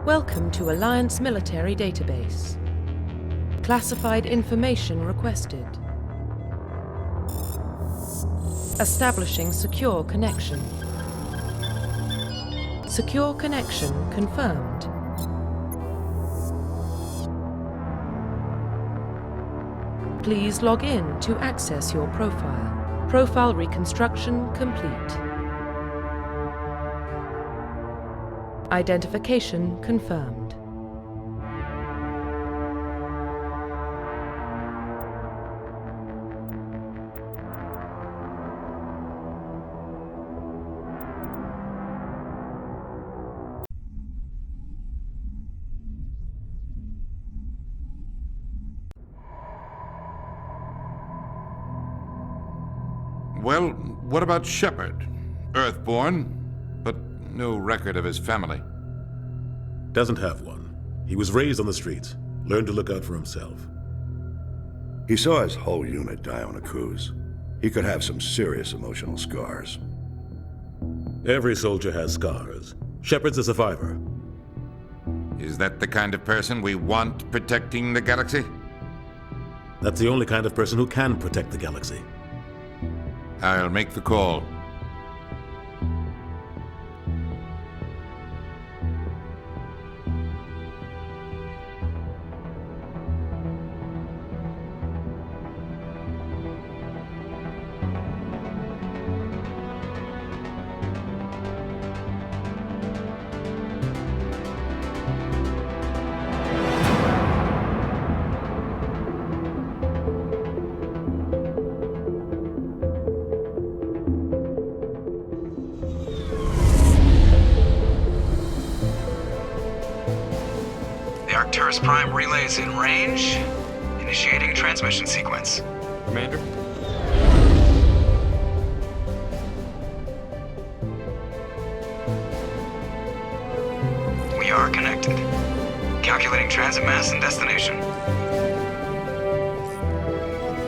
Welcome to Alliance Military Database. Classified information requested. Establishing secure connection. Secure connection confirmed. Please log in to access your profile. Profile reconstruction complete. Identification confirmed. Well, what about Shepard? Earthborn, but no record of his family. Doesn't have one. He was raised on the streets. Learned to look out for himself. He saw his whole unit die on a cruise. He could have some serious emotional scars. Every soldier has scars. Shepard's a survivor. Is that the kind of person we want protecting the galaxy? That's the only kind of person who can protect the galaxy. I'll make the call. Arcturus Prime relay is in range. Initiating transmission sequence. Commander? We are connected. Calculating transit mass and destination.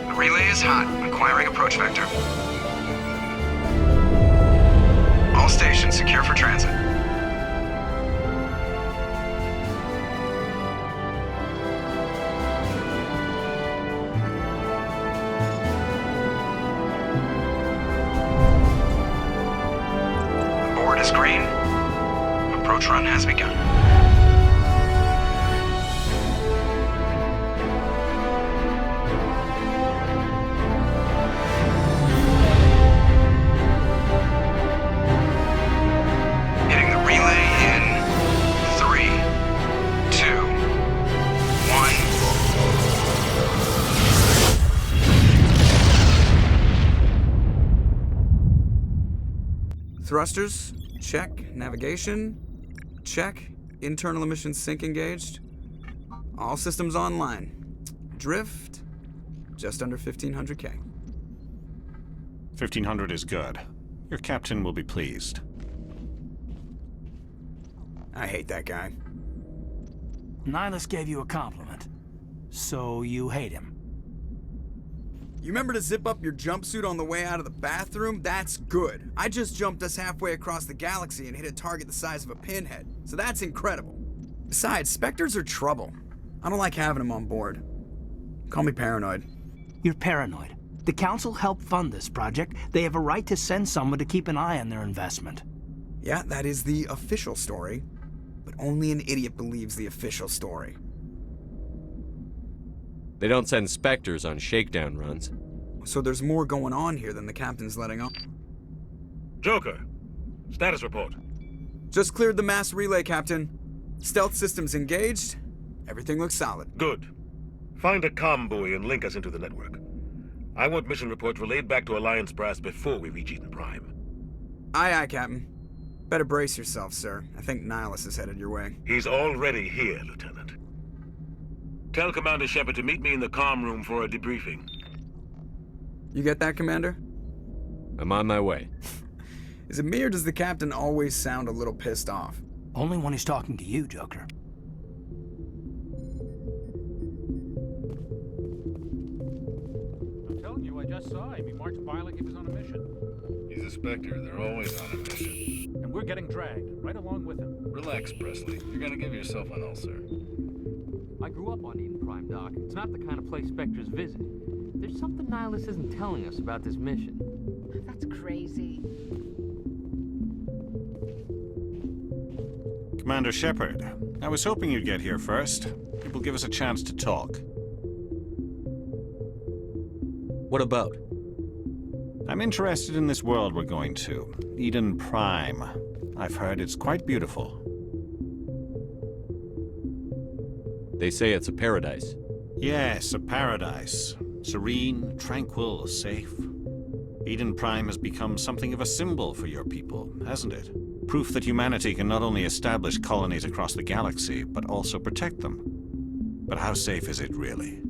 The relay is hot. Acquiring approach vector. All stations secure for transit. Green. Approach run has begun. Hitting the relay in 3, 2, 1. Thrusters. Check. Navigation. Check. Internal emissions sync engaged. All systems online. Drift. Just under 1500K. 1500 is good. Your captain will be pleased. I hate that guy. Nihilus gave you a compliment. So you hate him. You remember to zip up your jumpsuit on the way out of the bathroom? That's good. I just jumped us halfway across the galaxy and hit a target the size of a pinhead, so that's incredible. Besides, Spectres are trouble. I don't like having them on board. Call me paranoid. You're paranoid. The Council helped fund this project. They have a right to send someone to keep an eye on their investment. Yeah, that is the official story. But only an idiot believes the official story. They don't send Spectres on shakedown runs. So there's more going on here than the captain's letting on. Joker, status report. Just cleared the mass relay, Captain. Stealth systems engaged. Everything looks solid. Good. Find a comm buoy and link us into the network. I want mission reports relayed back to Alliance Brass before we reach Eden Prime. Aye, aye, Captain. Better brace yourself, sir. I think Nihilus is headed your way. He's already here, Lieutenant. Tell Commander Shepard to meet me in the comm room for a debriefing. You get that, Commander? I'm on my way. Is it me or does the captain always sound a little pissed off? Only when he's talking to you, Joker. I'm telling you, I just saw him. He marched by like he was on a mission. He's a Spectre. They're always on a mission. And we're we're getting dragged, right along with him. Relax, Presley. You're gonna give yourself an ulcer. I grew up on Eden Prime, Doc. It's not the kind of place Spectres visit. There's something Nihilus isn't telling us about this mission. That's crazy. Commander Shepard, I was hoping you'd get here first. It will give us a chance to talk. What about? I'm interested in this world we're going to, Eden Prime. I've heard it's quite beautiful. They say it's a paradise. Yes, a paradise. Serene, tranquil, safe. Eden Prime has become something of a symbol for your people, hasn't it? Proof that humanity can not only establish colonies across the galaxy, but also protect them. But how safe is it, really?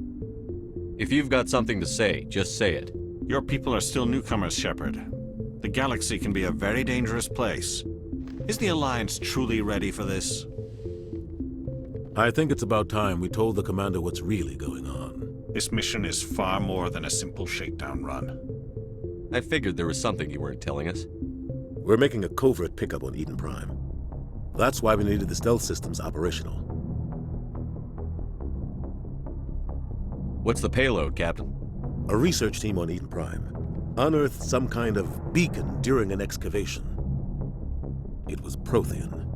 If you've got something to say, just say it. Your people are still newcomers, Shepard. The galaxy can be a very dangerous place. Is the Alliance truly ready for this? I think it's about time we told the Commander what's really going on. This mission is far more than a simple shakedown run. I figured there was something you weren't telling us. We're making a covert pickup on Eden Prime. That's why we needed the stealth systems operational. What's the payload, Captain? A research team on Eden Prime unearthed some kind of beacon during an excavation. It was Prothean.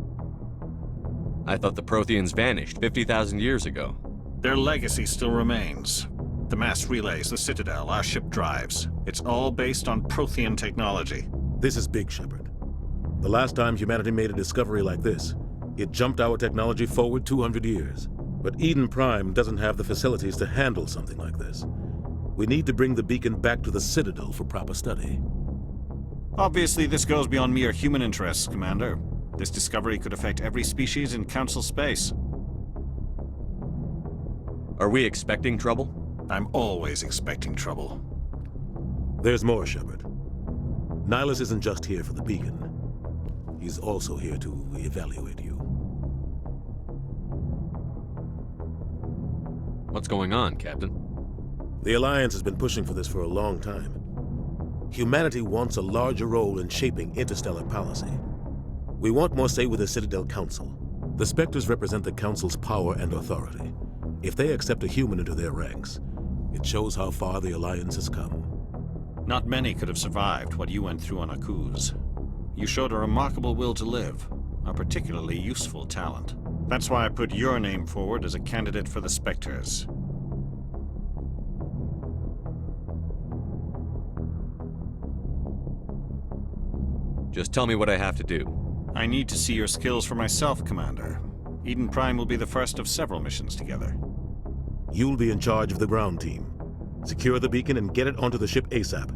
I thought the Protheans vanished 50,000 years ago. Their legacy still remains. The mass relays, the Citadel, our ship drives. It's all based on Prothean technology. This is big, Shepard. The last time humanity made a discovery like this, it jumped our technology forward 200 years. But Eden Prime doesn't have the facilities to handle something like this. We need to bring the beacon back to the Citadel for proper study. Obviously, this goes beyond mere human interests, Commander. This discovery could affect every species in Council space. Are we expecting trouble? I'm always expecting trouble. There's more, Shepard. Nihilus isn't just here for the beacon. He's also here to evaluate you. What's going on, Captain? The Alliance has been pushing for this for a long time. Humanity wants a larger role in shaping interstellar policy. We want more say with the Citadel Council. The Spectres represent the Council's power and authority. If they accept a human into their ranks, it shows how far the Alliance has come. Not many could have survived what you went through on Akuz. You showed a remarkable will to live, a particularly useful talent. That's why I put your name forward as a candidate for the Spectres. Just tell me what I have to do. I need to see your skills for myself, Commander. Eden Prime will be the first of several missions together. You'll be in charge of the ground team. Secure the beacon and get it onto the ship ASAP.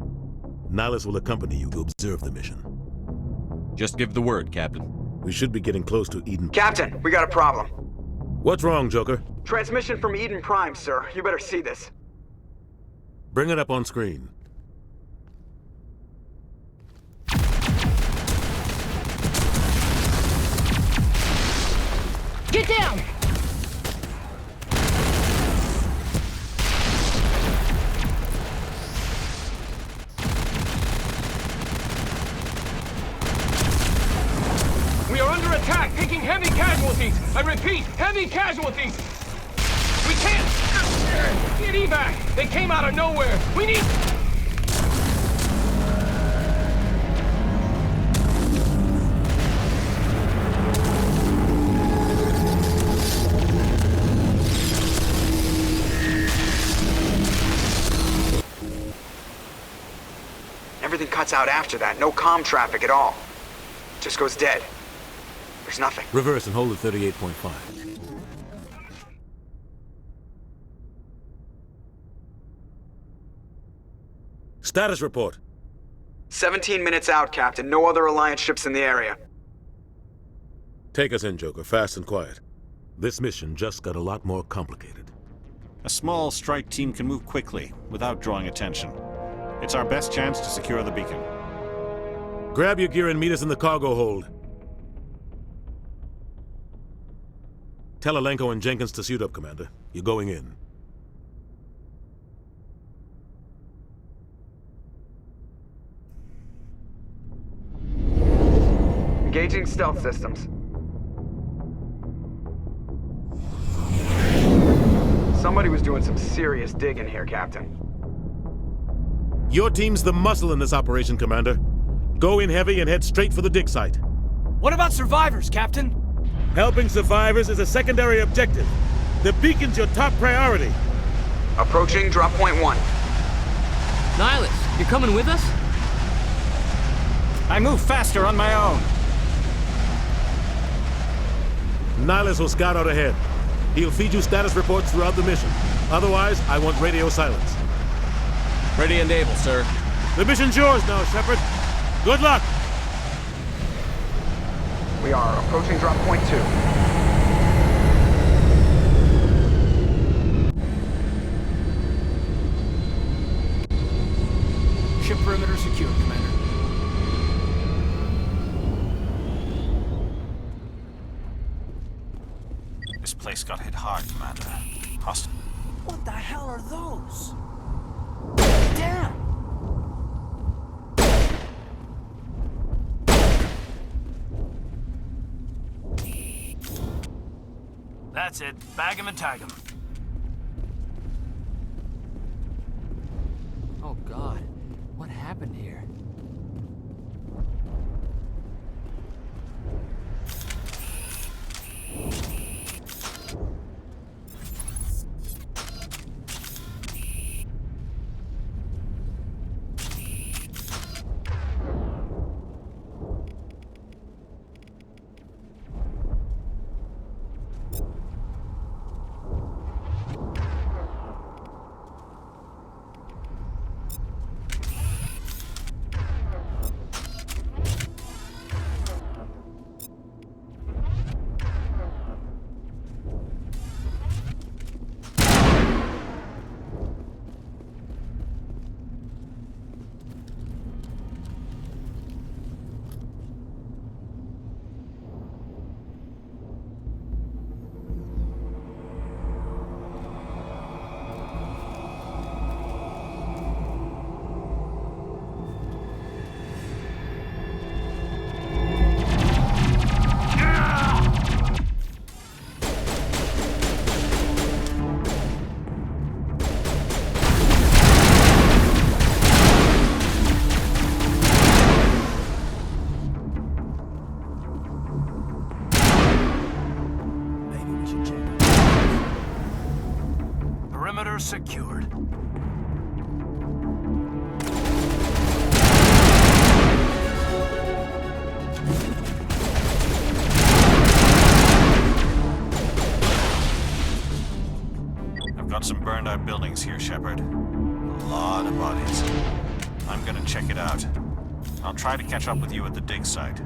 Nihilus will accompany you to observe the mission. Just give the word, Captain. We should be getting close to Eden. Captain, we got a problem. What's wrong, Joker? Transmission from Eden Prime, sir. You better see this. Bring it up on screen. Get down! We are under attack, taking heavy casualties. I repeat, heavy casualties. We can't get evac. They came out of nowhere. We need... Everything cuts out after that. No comm traffic at all. Just goes dead. There's nothing. Reverse and hold at 38.5. Status report. 17 minutes out, Captain. No other Alliance ships in the area. Take us in, Joker, fast and quiet. This mission just got a lot more complicated. A small strike team can move quickly, without drawing attention. It's our best chance to secure the beacon. Grab your gear and meet us in the cargo hold. Tell Alenko and Jenkins to suit up, Commander. You're going in. Engaging stealth systems. Somebody was doing some serious digging here, Captain. Your team's the muscle in this operation, Commander. Go in heavy and head straight for the dig site. What about survivors, Captain? Helping survivors is a secondary objective. The beacon's your top priority. Approaching drop point 1. Nihilus, you're coming with us? I move faster on my own. Nihilus will scout out ahead. He'll feed you status reports throughout the mission. Otherwise, I want radio silence. Ready and able, sir. The mission's yours now, Shepard. Good luck! We are approaching drop point 2. Ship perimeter secured, Commander. This place got hit hard, Commander. Hostile. What the hell are those? Damn! That's it. Bag him and tag him. Oh God, what happened here? Perimeter secured. I've got some burned out buildings here, Shepard. A lot of bodies. I'm gonna check it out. I'll try to catch up with you at the dig site.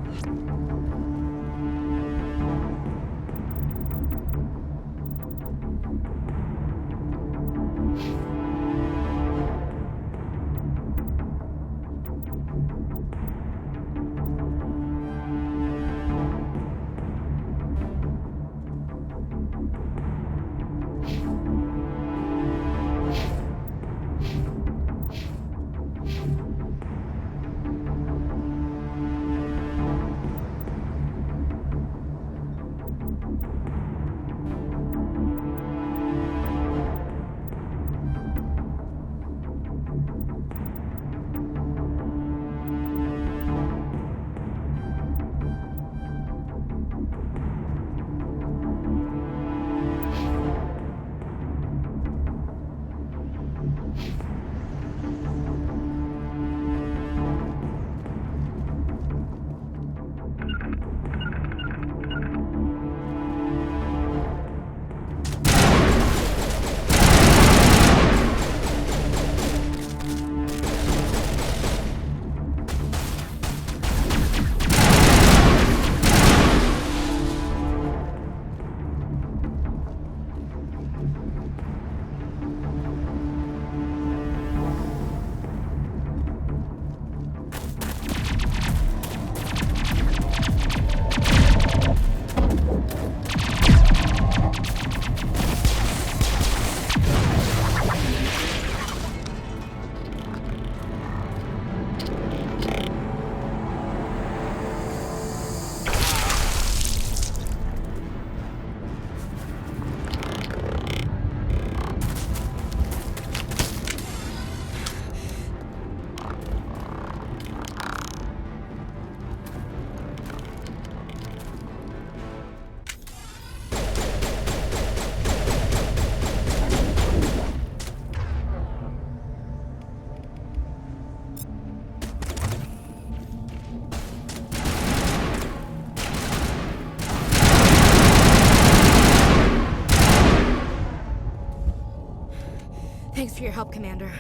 Thanks for your help, Commander.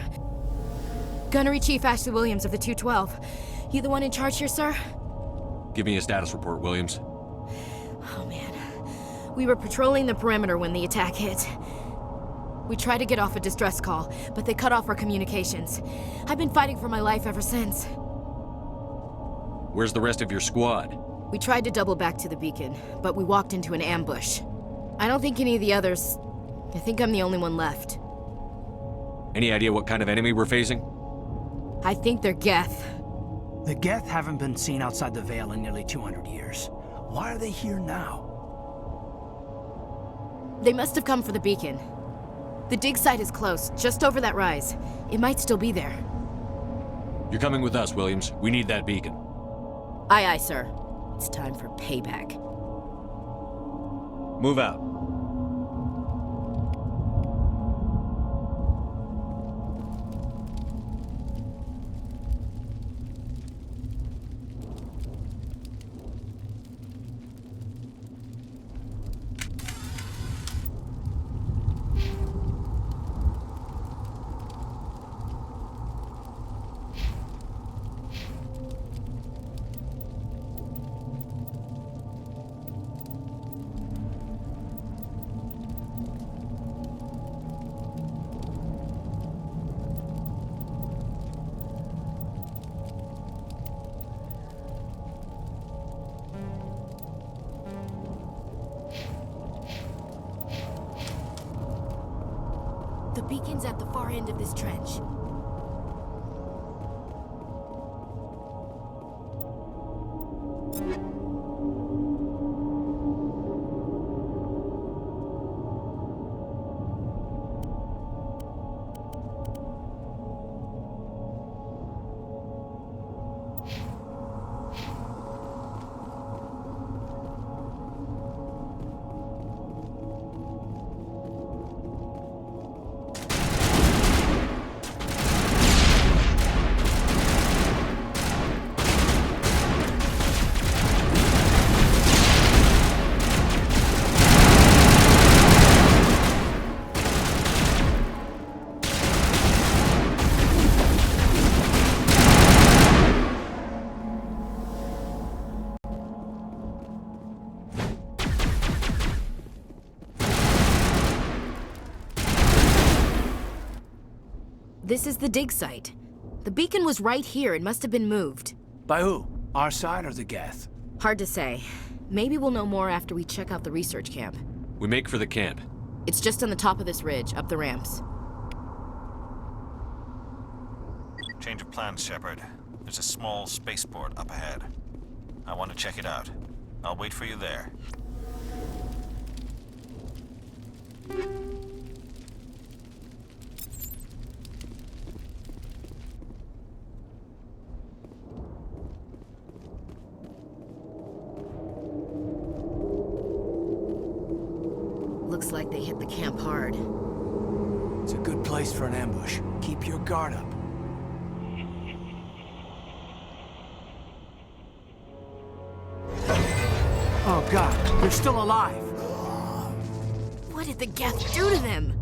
Gunnery Chief Ashley Williams of the 212. You the one in charge here, sir? Give me a status report, Williams. Oh, man. We were patrolling the perimeter when the attack hit. We tried to get off a distress call, but they cut off our communications. I've been fighting for my life ever since. Where's the rest of your squad? We tried to double back to the beacon, but we walked into an ambush. I don't think any of the others... I think I'm the only one left. Any idea what kind of enemy we're facing? I think they're Geth. The Geth haven't been seen outside the Veil in nearly 200 years. Why are they here now? They must have come for the beacon. The dig site is close, just over that rise. It might still be there. You're coming with us, Williams. We need that beacon. Aye, aye, sir. It's time for payback. Move out. The beacon's at the far end of this trench. This is the dig site. The beacon was right here. It must have been moved. By who? Our side or the Geth? Hard to say. Maybe we'll know more after we check out the research camp. We make for the camp. It's just on the top of this ridge, up the ramps. Change of plans, Shepard. There's a small spaceport up ahead. I want to check it out. I'll wait for you there. Looks like they hit the camp hard. It's a good place for an ambush. Keep your guard up. Oh God, they're still alive! What did the Geth do to them?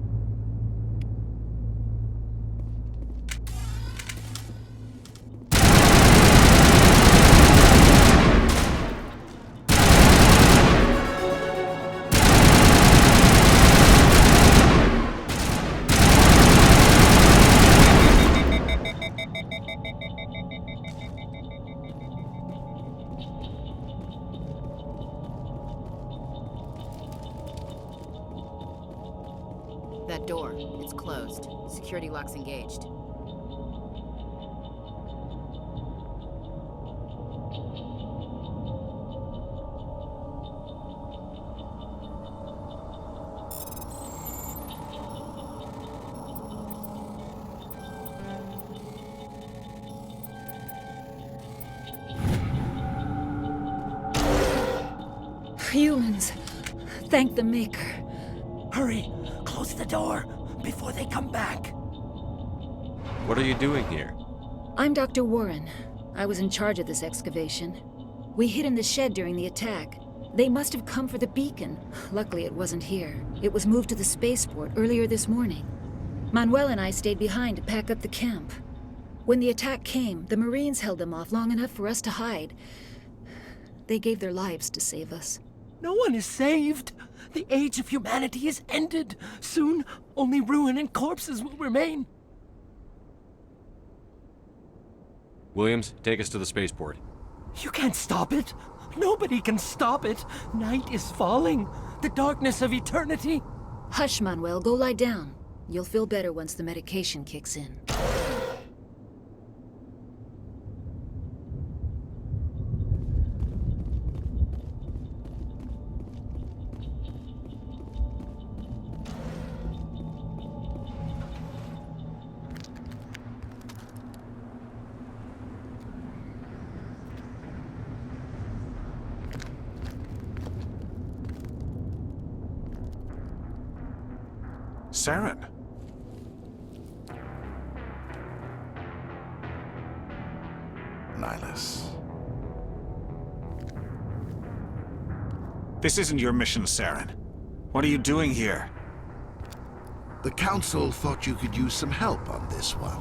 That door, it's closed. Security lock's engaged. Humans, thank the Maker. Hurry! Close the door before they come back. What are you doing here? I'm Dr. Warren. I was in charge of this excavation. We hid in the shed during the attack. They must have come for the beacon. Luckily, it wasn't here. It was moved to the spaceport earlier this morning. Manuel and I stayed behind to pack up the camp. When the attack came, the Marines held them off long enough for us to hide. They gave their lives to save us. No one is saved. The age of humanity is ended. Soon, only ruin and corpses will remain. Williams, take us to the spaceport. You can't stop it. Nobody can stop it. Night is falling. The darkness of eternity. Hush, Manuel. Go lie down. You'll feel better once the medication kicks in. Saren. Nihlus. This isn't your mission, Saren. What are you doing here? The Council thought you could use some help on this one.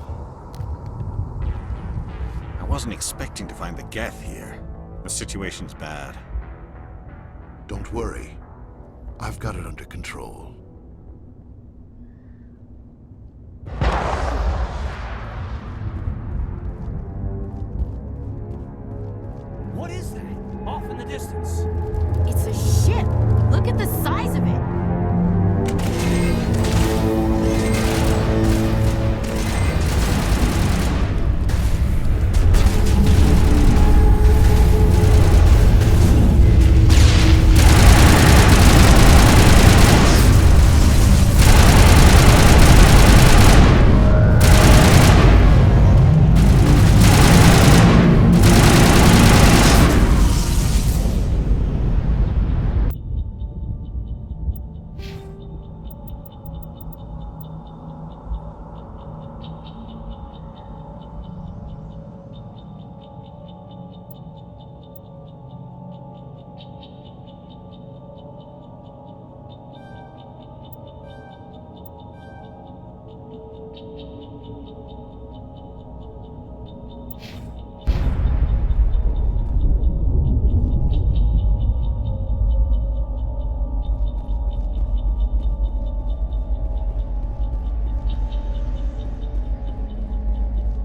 I wasn't expecting to find the Geth here. The situation's bad. Don't worry. I've got it under control. What is that? Off in the distance. It's a ship. Look at the size of it.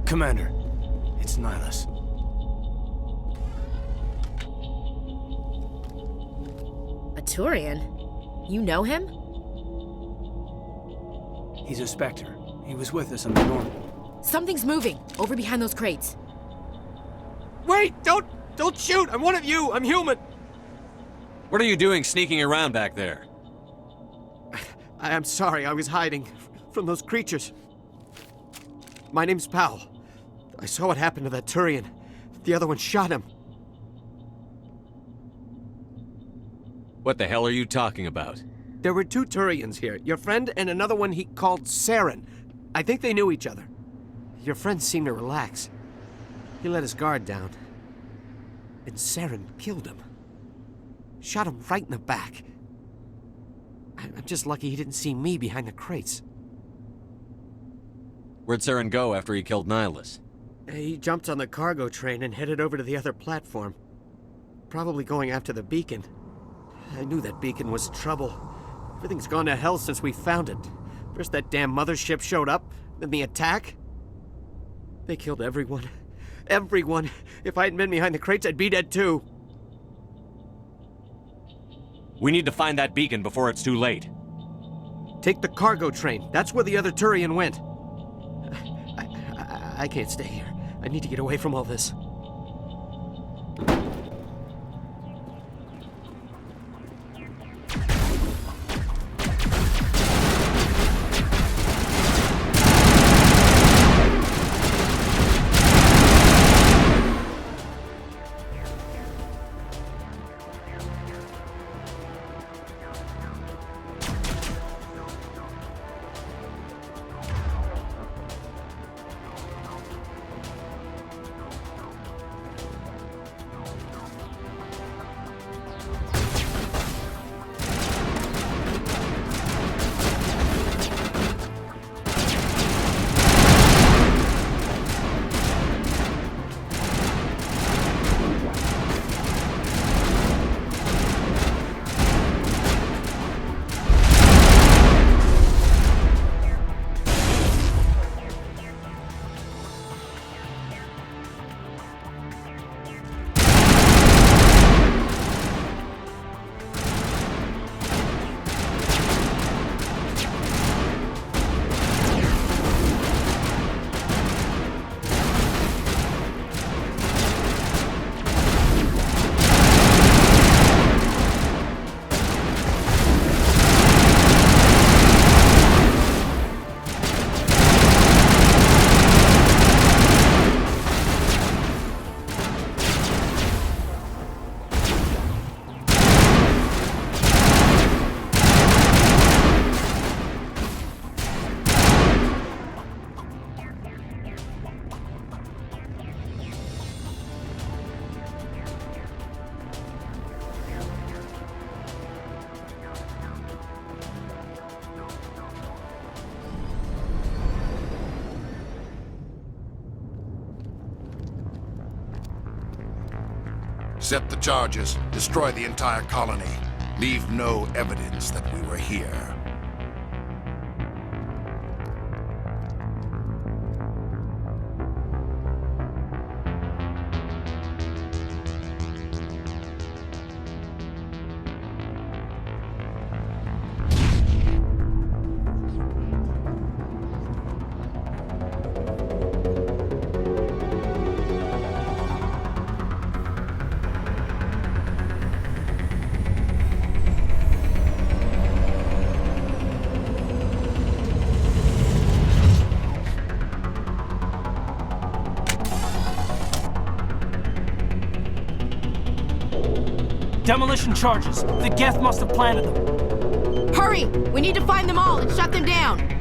Commander, it's Nihlus. A Turian? You know him? He's a Spectre. He was with us on the North. Something's moving, over behind those crates. Wait! Don't shoot! I'm one of you! I'm human! What are you doing sneaking around back there? I'm sorry, I was hiding from those creatures. My name's Powell. I saw what happened to that Turian. The other one shot him. What the hell are you talking about? There were two Turians here. Your friend and another one he called Saren. I think they knew each other. Your friend seemed to relax. He let his guard down. And Saren killed him. Shot him right in the back. I'm just lucky he didn't see me behind the crates. Where'd Saren go after he killed Nihlus? He jumped on the cargo train and headed over to the other platform. Probably going after the beacon. I knew that beacon was trouble. Everything's gone to hell since we found it. First that damn mothership showed up, then the attack. They killed everyone. Everyone. If I hadn't been behind the crates, I'd be dead too. We need to find that beacon before it's too late. Take the cargo train. That's where the other Turian went. I can't stay here. I need to get away from all this. Set the charges, destroy the entire colony. Leave no evidence that we were here. Demolition charges. The Geth must have planted them. Hurry! We need to find them all and shut them down!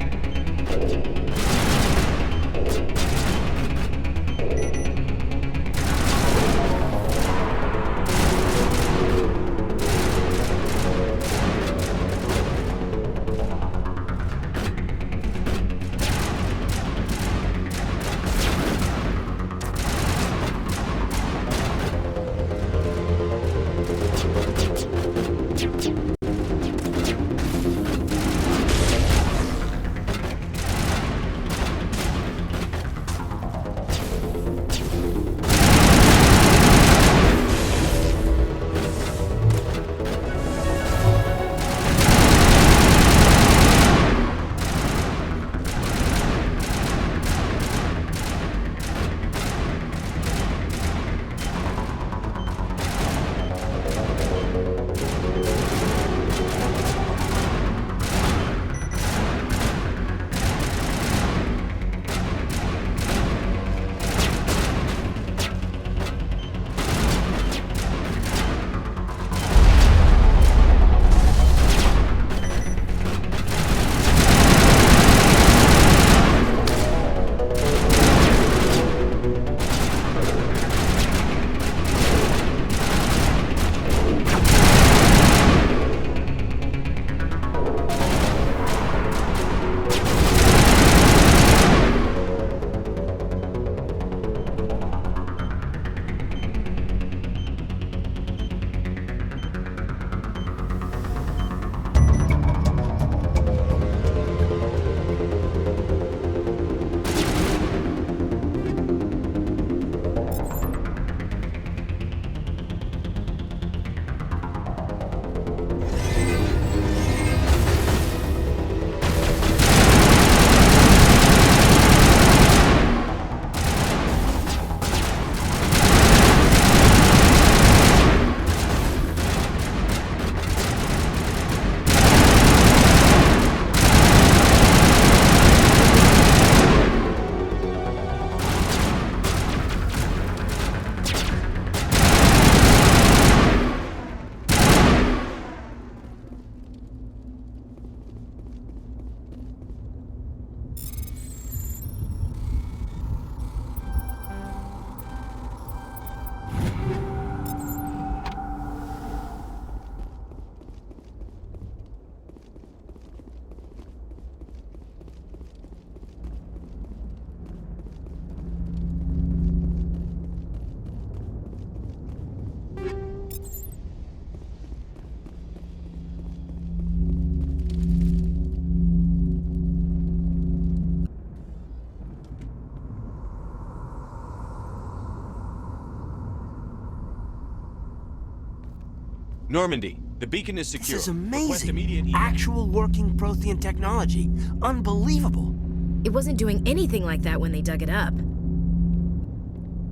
Normandy, the beacon is secure. This is Request amazing. immediate Actual working Prothean technology. Unbelievable. It wasn't doing anything like that when they dug it up.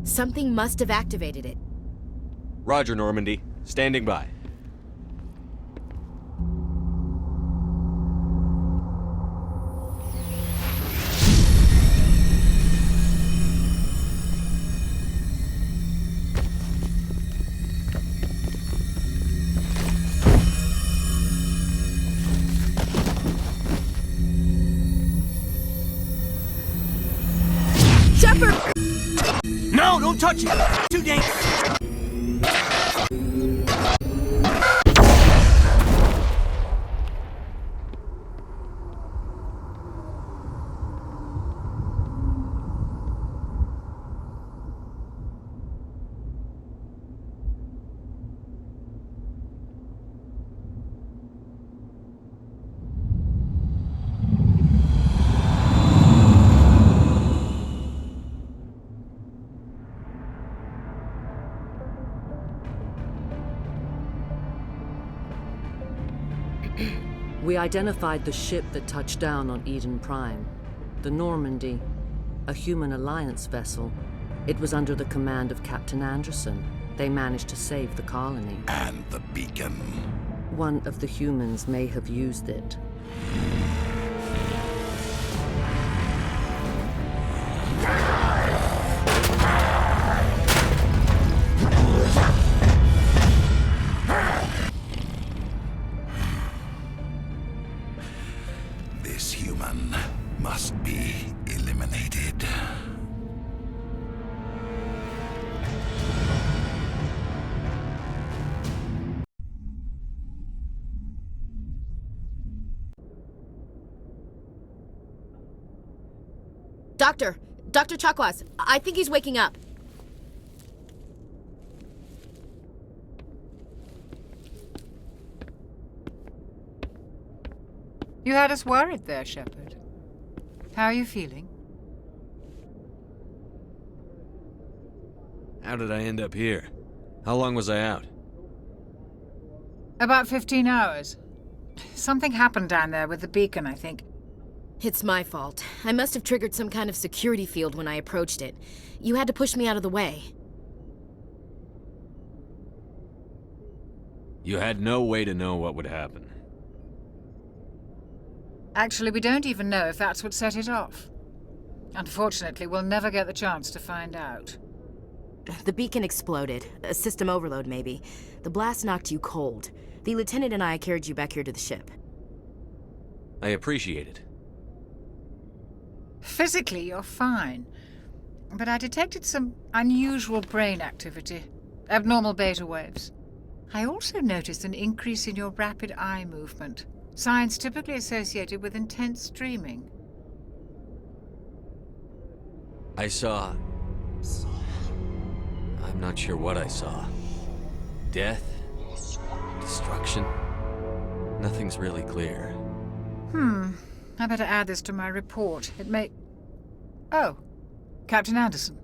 Something must have activated it. Roger, Normandy. Standing by. Shepard! No, don't touch it! Too dangerous! We identified the ship that touched down on Eden Prime. The Normandy, a human alliance vessel. It was under the command of Captain Anderson. They managed to save the colony. And the beacon. One of the humans may have used it. This human must be eliminated. Dr. Chakwas, I think he's waking up. You had us worried there, Shepard. How are you feeling? How did I end up here? How long was I out? About 15 hours. Something happened down there with the beacon, I think. It's my fault. I must have triggered some kind of security field when I approached it. You had to push me out of the way. You had no way to know what would happen. Actually, we don't even know if that's what set it off. Unfortunately, we'll never get the chance to find out. The beacon exploded. A system overload, maybe. The blast knocked you cold. The lieutenant and I carried you back here to the ship. I appreciate it. Physically, you're fine. But I detected some unusual brain activity. Abnormal beta waves. I also noticed an increase in your rapid eye movement. Signs typically associated with intense dreaming. I saw... I'm not sure what I saw. Death? Destruction? Nothing's really clear. I better add this to my report. It may... Oh, Captain Anderson.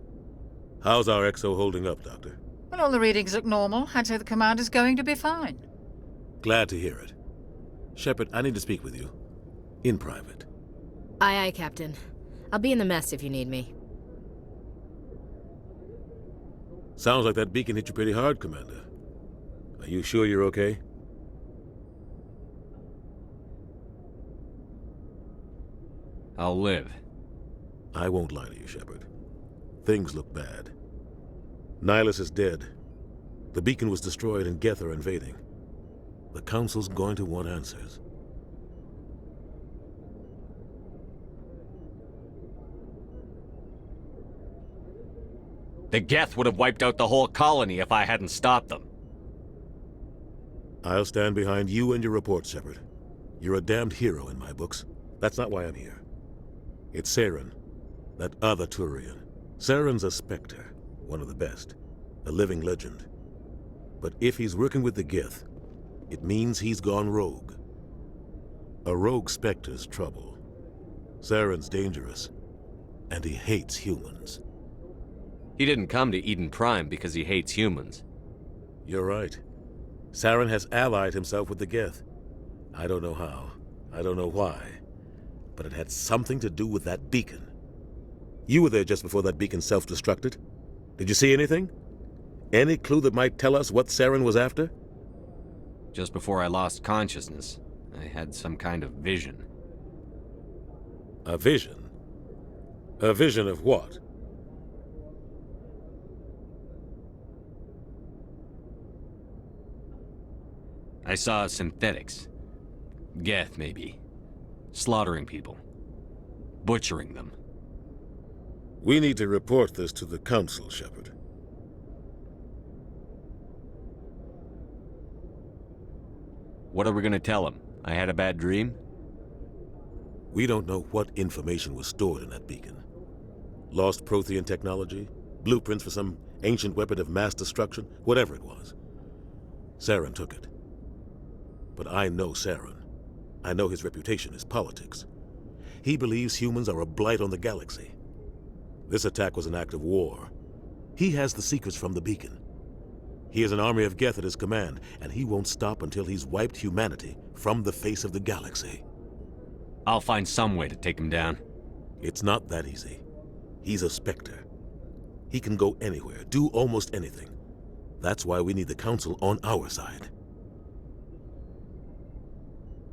How's our XO holding up, Doctor? Well, all the readings look normal. I'd say the commander's going to be fine. Glad to hear it. Shepard, I need to speak with you. In private. Aye, aye, Captain. I'll be in the mess if you need me. Sounds like that beacon hit you pretty hard, Commander. Are you sure you're okay? I'll live. I won't lie to you, Shepard. Things look bad. Nihilus is dead. The beacon was destroyed and Geth are invading. The Council's going to want answers. The Geth would have wiped out the whole colony if I hadn't stopped them. I'll stand behind you and your report, Shepard. You're a damned hero in my books. That's not why I'm here. It's Saren, that other Turian. Saren's a Spectre, one of the best, a living legend. But if he's working with the Geth, it means he's gone rogue. A rogue Spectre's trouble. Saren's dangerous, and he hates humans. He didn't come to Eden Prime because he hates humans. You're right. Saren has allied himself with the Geth. I don't know how. I don't know why. But it had something to do with that beacon. You were there just before that beacon self-destructed. Did you see anything? Any clue that might tell us what Saren was after? Just before I lost consciousness, I had some kind of vision. A vision? A vision of what? I saw synthetics. Geth, maybe. Slaughtering people. Butchering them. We need to report this to the Council, Shepard. What are we gonna tell them? I had a bad dream? We don't know what information was stored in that beacon. Lost Prothean technology? Blueprints for some ancient weapon of mass destruction? Whatever it was. Saren took it. But I know Saren. I know his reputation is politics. He believes humans are a blight on the galaxy. This attack was an act of war. He has the secrets from the beacon. He has an army of Geth at his command, and he won't stop until he's wiped humanity from the face of the galaxy. I'll find some way to take him down. It's not that easy. He's a Spectre. He can go anywhere, do almost anything. That's why we need the Council on our side.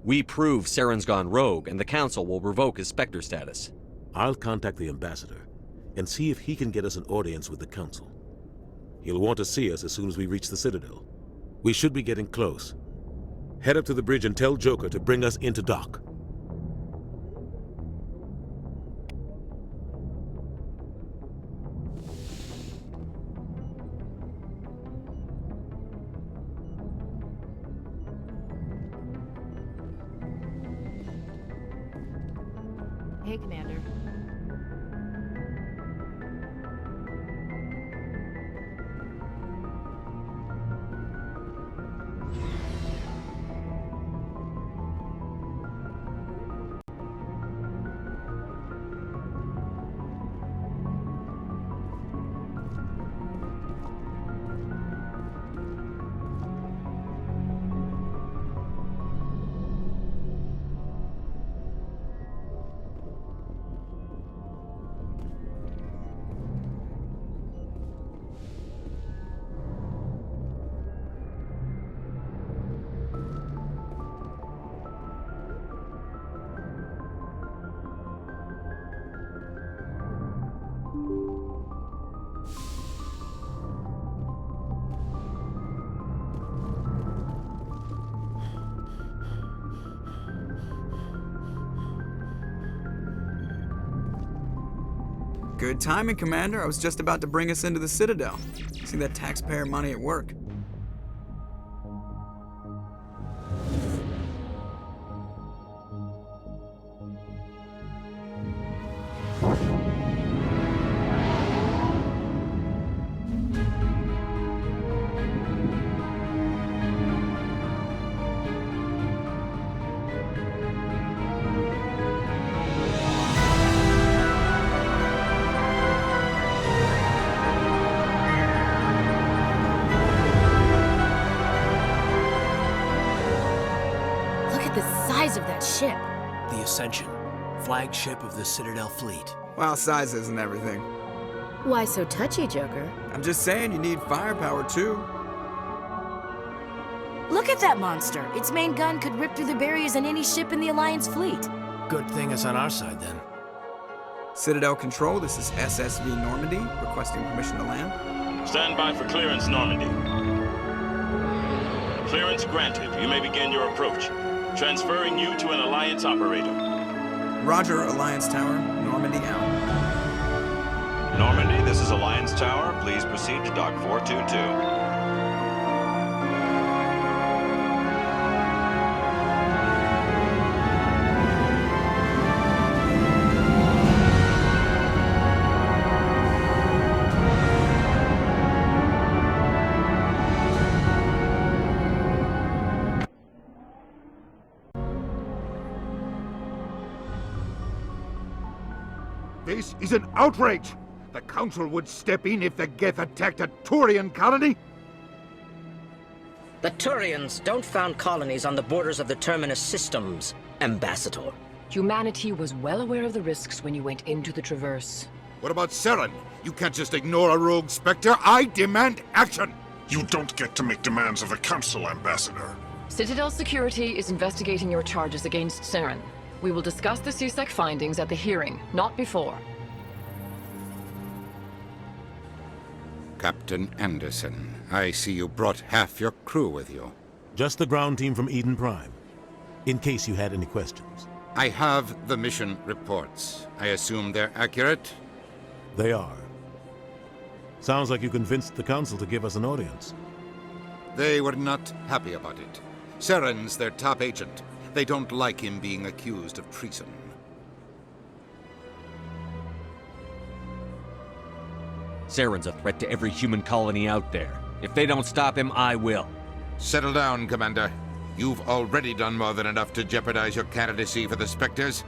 We prove Saren's gone rogue, and the Council will revoke his Spectre status. I'll contact the Ambassador and see if he can get us an audience with the Council. He'll want to see us as soon as we reach the Citadel. We should be getting close. Head up to the bridge and tell Joker to bring us into dock. Hey, Commander. Good timing, Commander. I was just about to bring us into the Citadel. See that taxpayer money at work. Of that ship. The Ascension, flagship of the Citadel fleet. Well, size isn't everything. Why so touchy, Joker? I'm just saying you need firepower too. Look at that monster. Its main gun could rip through the barriers in any ship in the Alliance fleet. Good thing it's on our side then. Citadel Control, this is SSV Normandy, requesting permission to land. Stand by for clearance, Normandy. Clearance granted. You may begin your approach. Transferring you to an Alliance operator. Roger, Alliance Tower. Normandy out. Normandy, this is Alliance Tower. Please proceed to Dock 422. This is an outrage! The Council would step in if the Geth attacked a Turian colony? The Turians don't found colonies on the borders of the Terminus systems, Ambassador. Humanity was well aware of the risks when you went into the Traverse. What about Saren? You can't just ignore a rogue Spectre. I demand action! You don't get to make demands of the Council, Ambassador. Citadel Security is investigating your charges against Saren. We will discuss the CSEC findings at the hearing, not before. Captain Anderson, I see you brought half your crew with you. Just the ground team from Eden Prime, in case you had any questions. I have the mission reports. I assume they're accurate? They are. Sounds like you convinced the Council to give us an audience. They were not happy about it. Saren's their top agent. They don't like him being accused of treason. Saren's a threat to every human colony out there. If they don't stop him, I will. Settle down, Commander. You've already done more than enough to jeopardize your candidacy for the Spectres.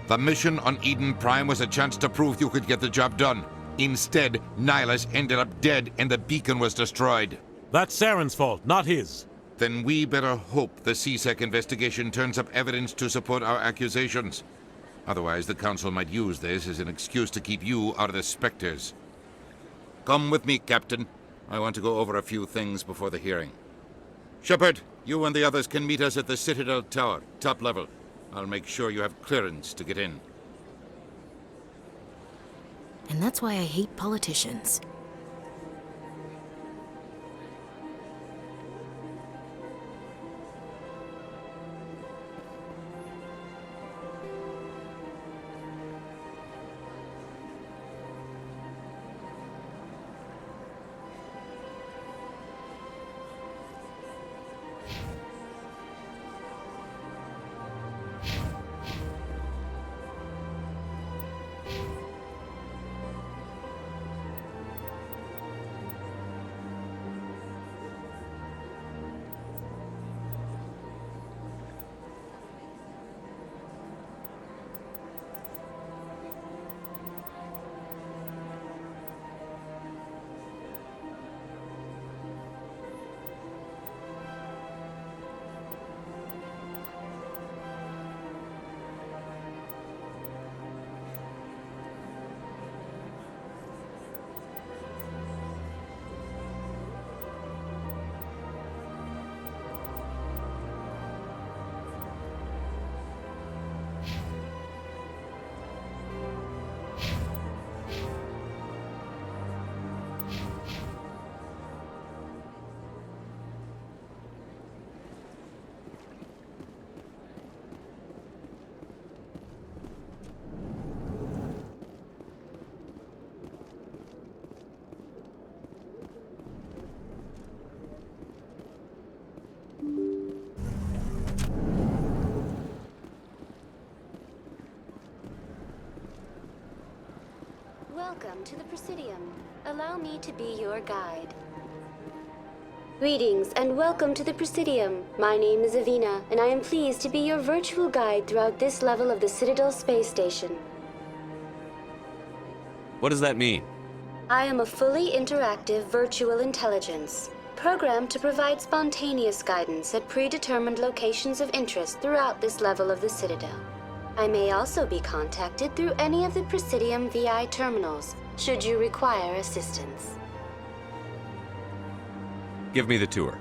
The mission on Eden Prime was a chance to prove you could get the job done. Instead, Nihilus ended up dead and the beacon was destroyed. That's Saren's fault, not his. Then we better hope the CSEC investigation turns up evidence to support our accusations. Otherwise, the Council might use this as an excuse to keep you out of the Spectres. Come with me, Captain. I want to go over a few things before the hearing. Shepard, you and the others can meet us at the Citadel Tower, top level. I'll make sure you have clearance to get in. And that's why I hate politicians. Welcome to the Presidium. Allow me to be your guide. Greetings and welcome to the Presidium. My name is Avina, and I am pleased to be your virtual guide throughout this level of the Citadel Space Station. What does that mean? I am a fully interactive virtual intelligence, programmed to provide spontaneous guidance at predetermined locations of interest throughout this level of the Citadel. I may also be contacted through any of the Presidium VI terminals, should you require assistance. Give me the tour.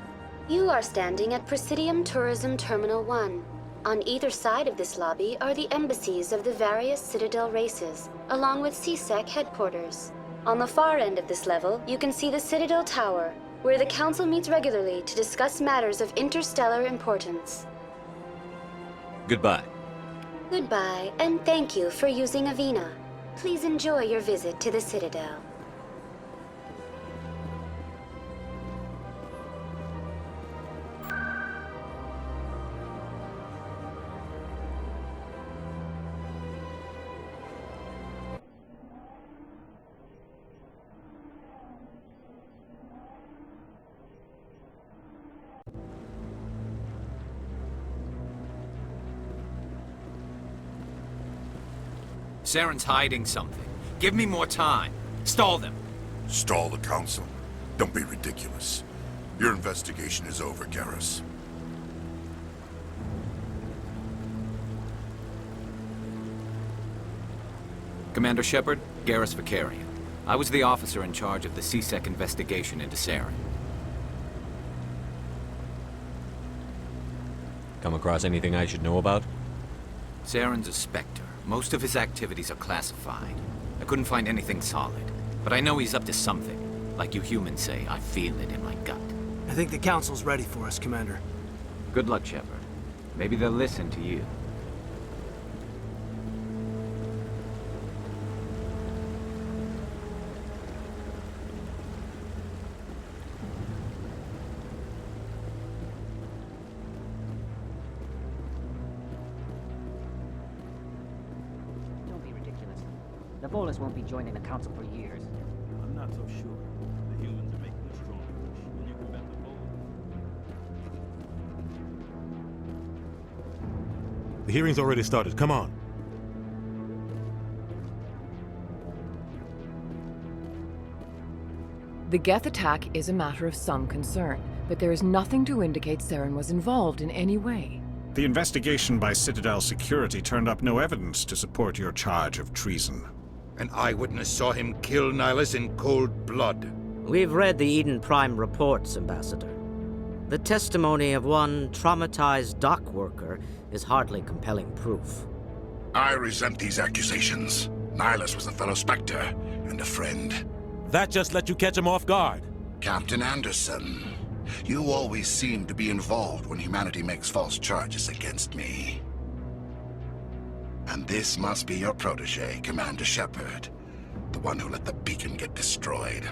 You are standing at Presidium Tourism Terminal 1. On either side of this lobby are the embassies of the various Citadel races, along with CSEC headquarters. On the far end of this level, you can see the Citadel Tower, where the Council meets regularly to discuss matters of interstellar importance. Goodbye. Goodbye, and thank you for using Avina. Please enjoy your visit to the Citadel. Saren's hiding something. Give me more time. Stall them. Stall the Council? Don't be ridiculous. Your investigation is over, Garrus. Commander Shepard, Garrus Vakarian. I was the officer in charge of the CSEC investigation into Saren. Come across anything I should know about? Saren's a Spectre. Most of his activities are classified. I couldn't find anything solid, but I know he's up to something. Like you humans say, I feel it in my gut. I think the Council's ready for us, Commander. Good luck, Shepard. Maybe they'll listen to you. Nivolis won't be joining the Council for years. I'm not so sure. The humans are making a strong push. When you prevent the vote. The hearing's already started. Come on. The Geth attack is a matter of some concern, but there is nothing to indicate Saren was involved in any way. The investigation by Citadel Security turned up no evidence to support your charge of treason. An eyewitness saw him kill Nihilus in cold blood. We've read the Eden Prime reports, Ambassador. The testimony of one traumatized dock worker is hardly compelling proof. I resent these accusations. Nihilus was a fellow Spectre and a friend. That just let you catch him off guard. Captain Anderson, you always seem to be involved when humanity makes false charges against me. And this must be your protege, Commander Shepard, the one who let the beacon get destroyed.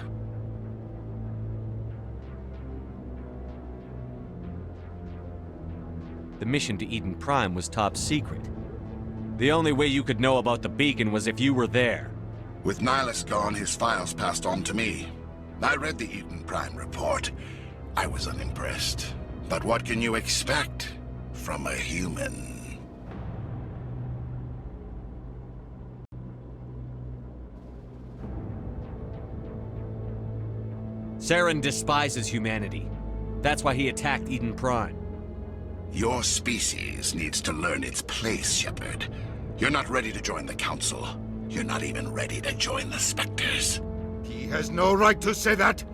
The mission to Eden Prime was top secret. The only way you could know about the beacon was if you were there. With Nihilus gone, his files passed on to me. I read the Eden Prime report. I was unimpressed. But what can you expect from a human? Saren despises humanity. That's why he attacked Eden Prime. Your species needs to learn its place, Shepard. You're not ready to join the Council. You're not even ready to join the Spectres. He has no right to say that.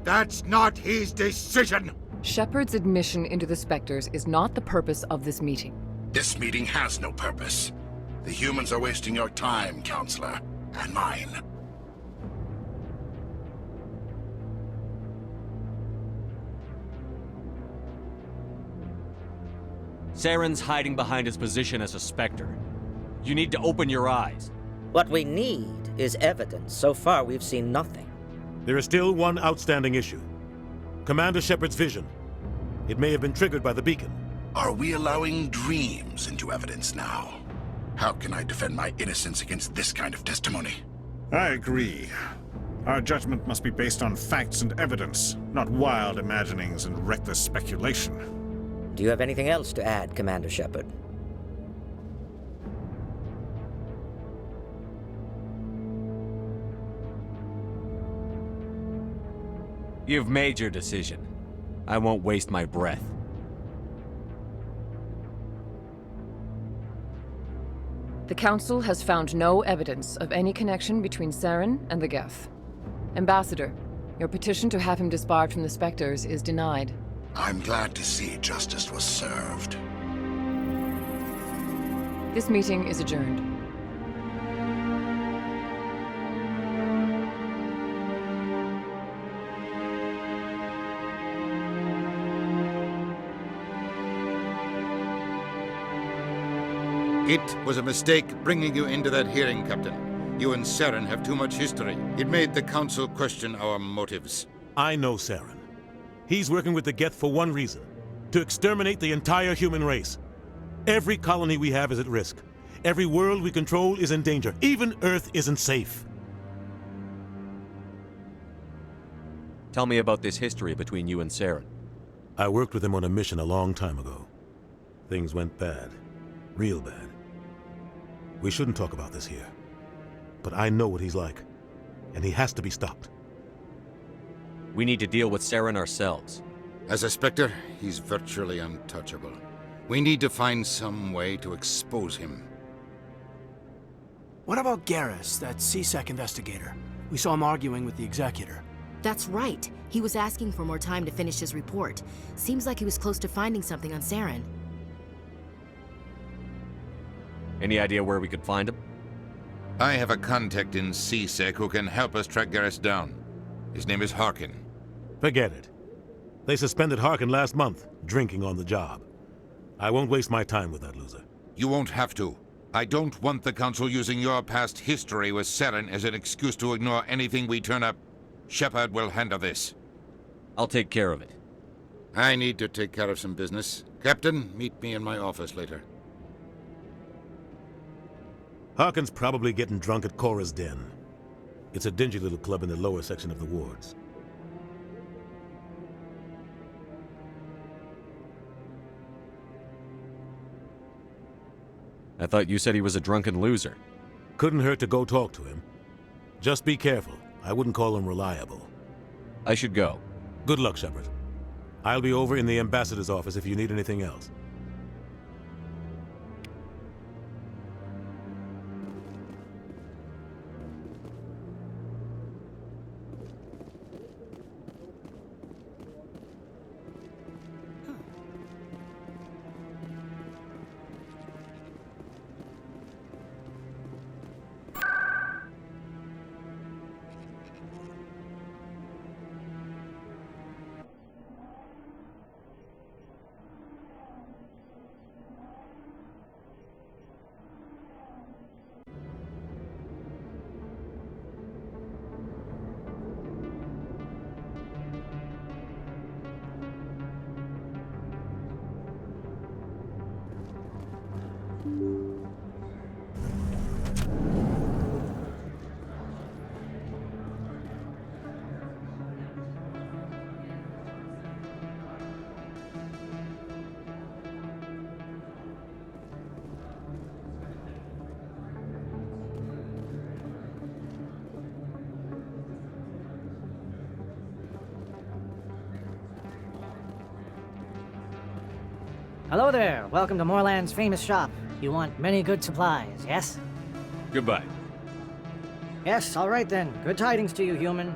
That's not his decision. Shepard's admission into the Spectres is not the purpose of this meeting. This meeting has no purpose. The humans are wasting your time, Counselor, and mine. Saren's hiding behind his position as a Spectre. You need to open your eyes. What we need is evidence. So far, we've seen nothing. There is still one outstanding issue. Commander Shepard's vision. It may have been triggered by the beacon. Are we allowing dreams into evidence now? How can I defend my innocence against this kind of testimony? I agree. Our judgment must be based on facts and evidence, not wild imaginings and reckless speculation. Do you have anything else to add, Commander Shepard? You've made your decision. I won't waste my breath. The Council has found no evidence of any connection between Saren and the Geth. Ambassador, your petition to have him disbarred from the Spectres is denied. I'm glad to see justice was served. This meeting is adjourned. It was a mistake bringing you into that hearing, Captain. You and Saren have too much history. It made the Council question our motives. I know Saren. He's working with the Geth for one reason: to exterminate the entire human race. Every colony we have is at risk. Every world we control is in danger. Even Earth isn't safe. Tell me about this history between you and Saren. I worked with him on a mission a long time ago. Things went bad. Real bad. We shouldn't talk about this here. But I know what he's like. And he has to be stopped. We need to deal with Saren ourselves. As a Spectre, he's virtually untouchable. We need to find some way to expose him. What about Garrus, that CSEC investigator? We saw him arguing with the Executor. That's right. He was asking for more time to finish his report. Seems like he was close to finding something on Saren. Any idea where we could find him? I have a contact in CSEC who can help us track Garrus down. His name is Harkin. Forget it. They suspended Harkin last month, drinking on the job. I won't waste my time with that loser. You won't have to. I don't want the Council using your past history with Saren as an excuse to ignore anything we turn up. Shepard will handle this. I'll take care of it. I need to take care of some business. Captain, meet me in my office later. Harkin's probably getting drunk at Cora's Den. It's a dingy little club in the lower section of the wards. I thought you said he was a drunken loser. Couldn't hurt to go talk to him. Just be careful. I wouldn't call him reliable. I should go. Good luck, Shepard. I'll be over in the ambassador's office if you need anything else. Hello there. Welcome to Moorland's famous shop. You want many good supplies, yes? Goodbye. Yes, all right then. Good tidings to you, human.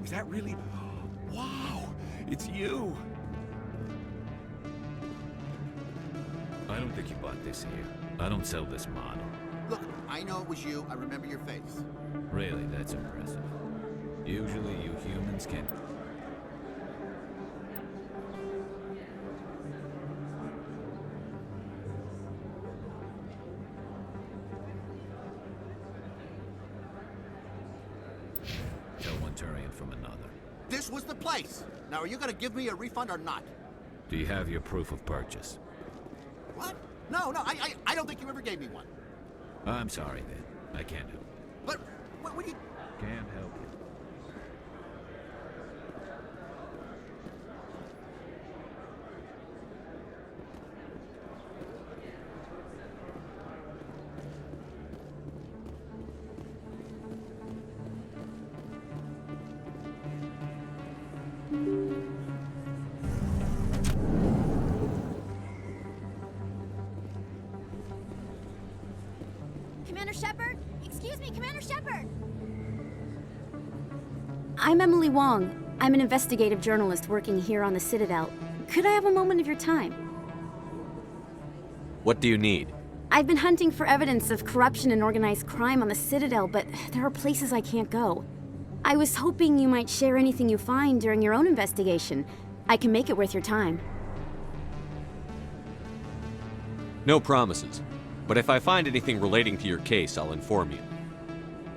Is that really... Wow! It's you! I don't think you bought this here. I don't sell this model. Look, I know it was you. I remember your face. Really, that's impressive. Usually you humans can't... tell one Turian from another. This was the place! Now, are you gonna give me a refund or not? Do you have your proof of purchase? What? No, I don't think you ever gave me one. I'm sorry, then. I can't help. But, what do you... Can't help you. Commander Shepard? Excuse me, Commander Shepard! I'm Emily Wong. I'm an investigative journalist working here on the Citadel. Could I have a moment of your time? What do you need? I've been hunting for evidence of corruption and organized crime on the Citadel, but there are places I can't go. I was hoping you might share anything you find during your own investigation. I can make it worth your time. No promises. But if I find anything relating to your case, I'll inform you.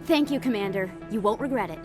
Thank you, Commander. You won't regret it.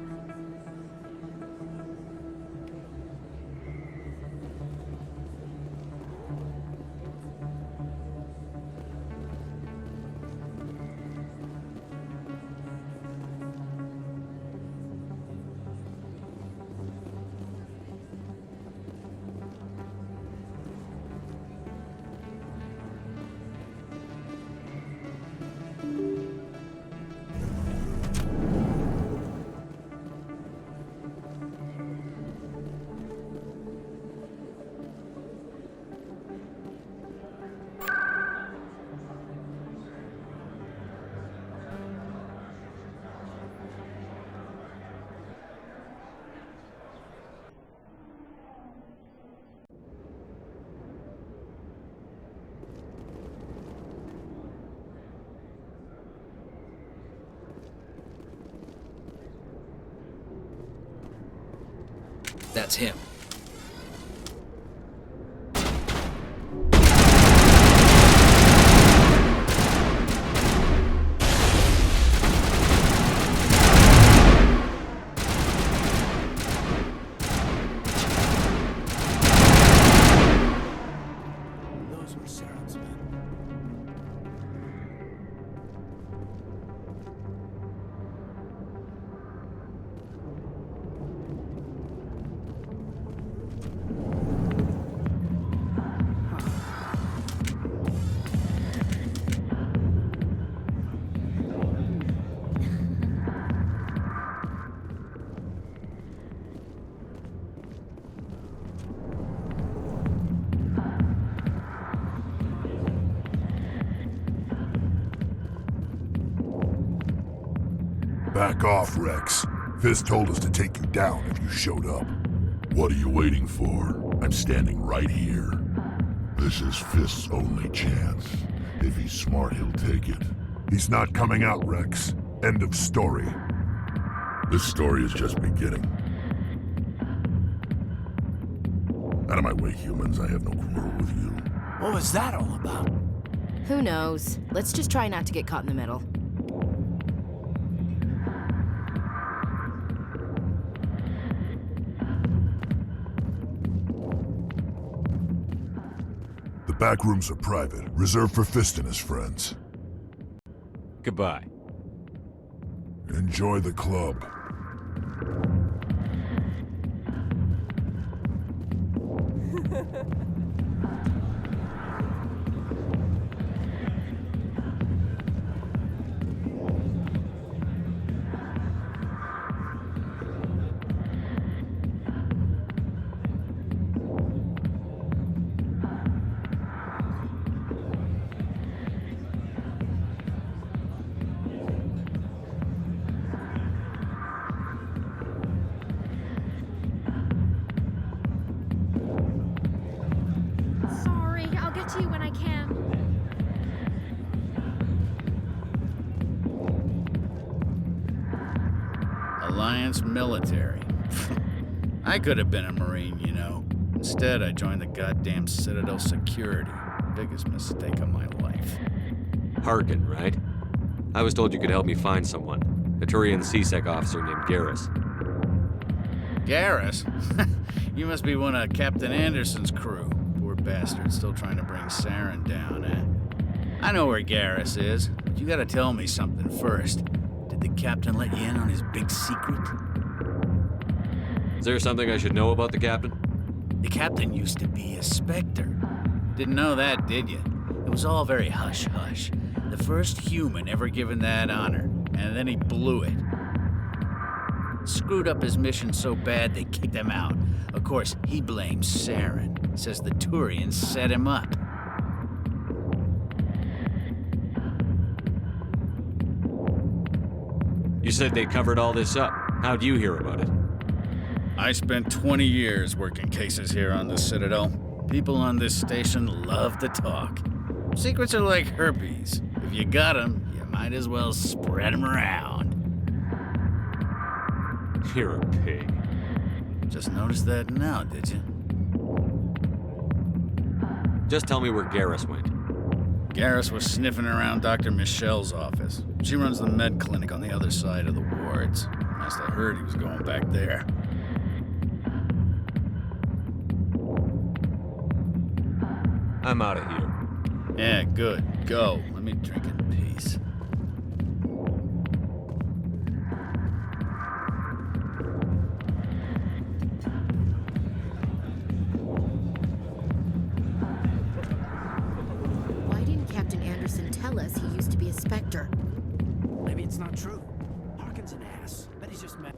That's him. Those were Saren's men. Back off, Rex. Fist told us to take you down if you showed up. What are you waiting for? I'm standing right here. This is Fist's only chance. If he's smart, he'll take it. He's not coming out, Rex. End of story. This story is just beginning. Out of my way, humans. I have no quarrel with you. What was that all about? Who knows? Let's just try not to get caught in the middle. The back rooms are private, reserved for Fist and his friends. Goodbye. Enjoy the club. Sorry, I'll get to you when I can. Alliance military. I could have been a Marine, you know. Instead, I joined the goddamn Citadel Security. Biggest mistake of my life. Harkin, right? I was told you could help me find someone. A Turian CSEC officer named Garrus. Garrus? You must be one of Captain Anderson's crew. Poor bastard, still trying to bring Saren down, eh? I know where Garrus is, but you gotta tell me something first. Did the captain let you in on his big secret? Is there something I should know about the captain? The captain used to be a Spectre. Didn't know that, did you? It was all very hush-hush. The first human ever given that honor, and then he blew it. Screwed up his mission so bad they kicked him out. Of course, he blames Saren. Says the Turians set him up. You said they covered all this up. How'd you hear about it? I spent 20 years working cases here on the Citadel. People on this station love to talk. Secrets are like herpes. If you got them, you might as well spread them around. You're a pig. Just noticed that now, did you? Just tell me where Garrus went. Garrus was sniffing around Dr. Michelle's office. She runs the med clinic on the other side of the wards. Must have heard he was going back there. I'm out of here. Yeah, good. Go. Let me drink in peace. Why didn't Captain Anderson tell us he used to be a Spectre? Maybe it's not true. Harkin's an ass. Bet he's just mad.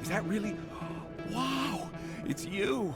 Is that really? Wow! It's you!